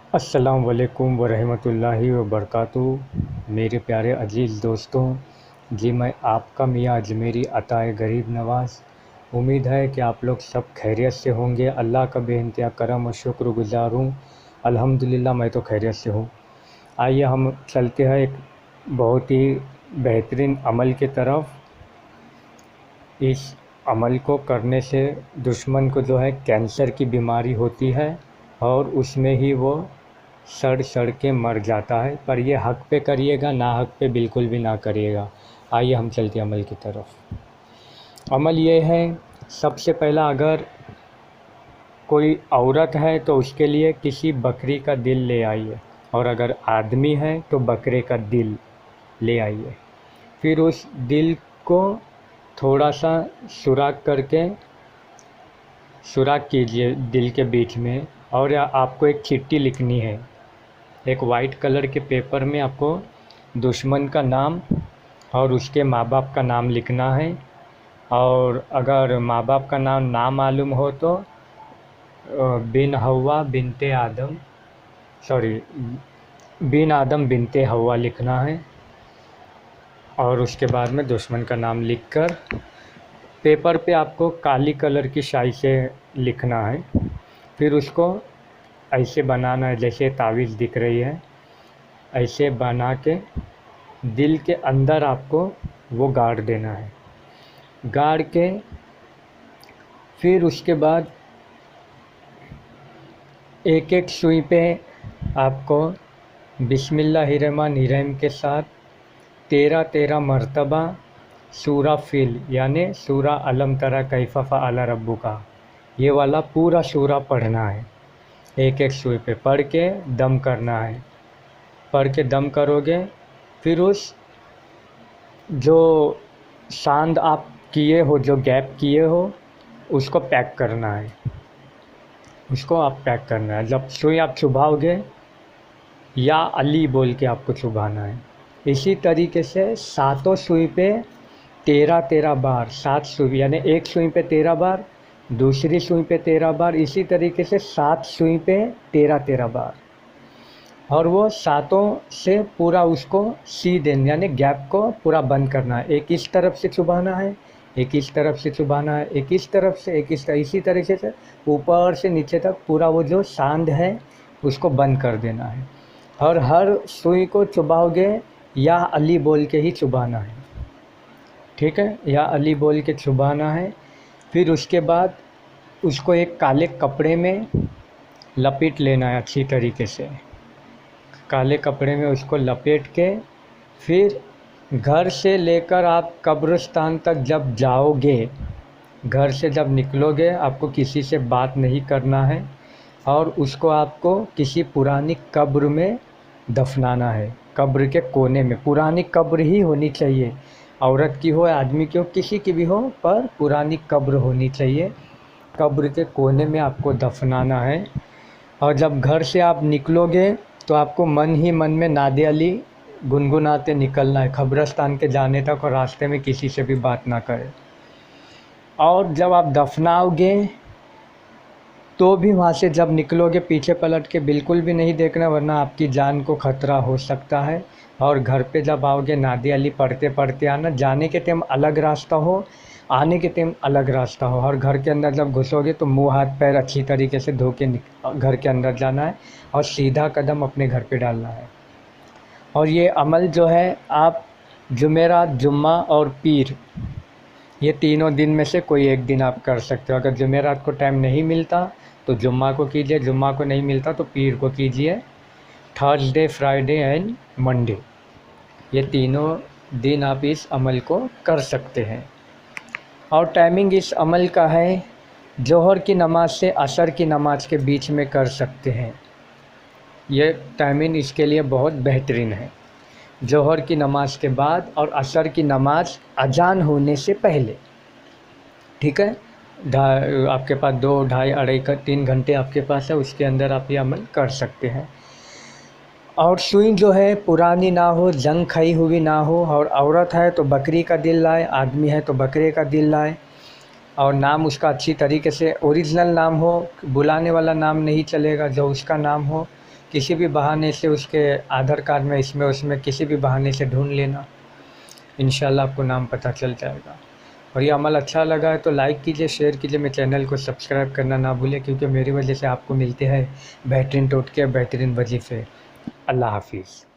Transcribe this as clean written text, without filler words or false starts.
अस्सलाम वालेकुम वरहमतुल्लाहि वबरकातुहू। मेरे प्यारे अजीज़ दोस्तों, जी मैं आपका मियाँ अजमेरी अताए गरीब नवाज़। उम्मीद है कि आप लोग सब खैरियत से होंगे। अल्लाह का बेइंतहा करम और शुक्रगुज़ार हूँ। अल्हम्दुलिल्लाह मैं तो खैरियत से हूँ। आइए हम चलते हैं एक बहुत ही बेहतरीन अमल की तरफ। इस अमल को करने से दुश्मन को जो है कैंसर की बीमारी होती है और उसमें ही वो सड़ सड़ के मर जाता है। पर ये हक़ पे करिएगा, ना हक़ पे बिल्कुल भी ना करिएगा। आइए हम चलते हैं अमल की तरफ। अमल ये है, सबसे पहला अगर कोई औरत है तो उसके लिए किसी बकरी का दिल ले आइए, और अगर आदमी है तो बकरे का दिल ले आइए। फिर उस दिल को थोड़ा सा सुराख करके सुराख कीजिए दिल के बीच में, और आपको एक चिट्ठी लिखनी है। एक वाइट कलर के पेपर में आपको दुश्मन का नाम और उसके माँ बाप का नाम लिखना है। और अगर माँ बाप का नाम ना मालूम हो तो बिन हवा बिनते आदम बिन आदम बिनते हवा लिखना है। और उसके बाद में दुश्मन का नाम लिखकर पेपर पे आपको काली कलर की स्याही से लिखना है। फिर उसको ऐसे बनाना है जैसे तावीज़ दिख रही है, ऐसे बना के दिल के अंदर आपको वो गाड़ देना है। गाड़ के फिर उसके बाद एक एक सुई पे आपको बिस्मिल्लाहिर्रहमानिर्रहीम के साथ 13 मरतबा सूरा फिल यानी सूरा अलम तरा कैफ़ा फ़अल रब्बुका, ये वाला पूरा सूरा पढ़ना है। एक एक सुई पे पढ़ के दम करना है। पढ़ के दम करोगे, फिर उस जो सांद आप किए हो, जो गैप किए हो, उसको पैक करना है। उसको आप पैक करना है। जब सुई आप चुभाओगे, या अली बोल के आपको चुभाना है। इसी तरीके से सातों सुई पे 13 बार, 7 सुई यानी एक सुई पे 13 बार, दूसरी सुई पे 13 बार, इसी तरीके से 7 सुई पे 13 बार। और वो सातों से पूरा उसको सी देना यानी गैप को पूरा बंद करना है। एक इस तरफ से चुभाना है, एक इस तरफ से चुभाना है, एक इस तरफ से, एक इस तरफ, इसी तरीके से ऊपर से नीचे तक पूरा वो जो सांद है उसको बंद कर देना है। और हर सुई को चुभाओगे या अली बोल के ही चुभाना है, ठीक है, या अली बोल के चुभाना है। फिर उसके बाद उसको एक काले कपड़े में लपेट लेना है अच्छी तरीके से। काले कपड़े में उसको लपेट के फिर घर से लेकर आप कब्रिस्तान तक जब जाओगे, घर से जब निकलोगे, आपको किसी से बात नहीं करना है और उसको आपको किसी पुरानी कब्र में दफनाना है। कब्र के कोने में, पुरानी कब्र ही होनी चाहिए, औरत की हो आदमी की हो, किसी की भी हो, पर पुरानी कब्र होनी चाहिए। कब्र के कोने में आपको दफनाना है। और जब घर से आप निकलोगे तो आपको मन ही मन में नादे अली गुनगुनाते निकलना है कब्रिस्तान के जाने तक, और रास्ते में किसी से भी बात ना करें। और जब आप दफनाओगे तो भी वहाँ से जब निकलोगे पीछे पलट के बिल्कुल भी नहीं देखना, वरना आपकी जान को ख़तरा हो सकता है। और घर पे जब आओगे नादे अली पढ़ते पढ़ते आना। जाने के टाइम अलग रास्ता हो, आने के टाइम अलग रास्ता हो। और घर के अंदर जब घुसोगे तो मुंह हाथ पैर अच्छी तरीके से धो के घर के अंदर जाना है और सीधा कदम अपने घर पे डालना है। और ये अमल जो है आप जुमेरात, जुम्मा और पीर, ये तीनों दिन में से कोई एक दिन आप कर सकते हो। अगर जुमेरात को टाइम नहीं मिलता तो जुम्मा को कीजिए, जुम्मा को नहीं मिलता तो पीर को कीजिए। थर्सडे, फ्राइडे एंड मंडे, ये तीनों दिन आप इस अमल को कर सकते हैं। और टाइमिंग इस अमल का है, जोहर की नमाज़ से असर की नमाज़ के बीच में कर सकते हैं। ये टाइमिंग इसके लिए बहुत बेहतरीन है। जोहर की नमाज़ के बाद और असर की नमाज़ अजान होने से पहले, ठीक है। आपके पास 2, ढाई, 3 घंटे आपके पास है, उसके अंदर आप ये अमल कर सकते हैं। और सुई जो है पुरानी ना हो, जंग खाई हुई ना हो। और औरत है तो बकरी का दिल लाए, आदमी है तो बकरे का दिल लाए। और नाम उसका अच्छी तरीके से ओरिजिनल नाम हो, बुलाने वाला नाम नहीं चलेगा, जो उसका नाम हो। किसी भी बहाने से उसके आधार कार्ड में इसमें उसमें किसी भी बहाने से ढूंढ लेना, इंशाल्लाह आपको नाम पता चल जाएगा। और ये अमल अच्छा लगा है तो लाइक कीजिए, शेयर कीजिए, मेरे चैनल को सब्सक्राइब करना ना भूलें, क्योंकि मेरी वजह से आपको मिलते हैं बेहतरीन टोटके, बेहतरीन वजीफ़े। अल्लाह हाफिज़।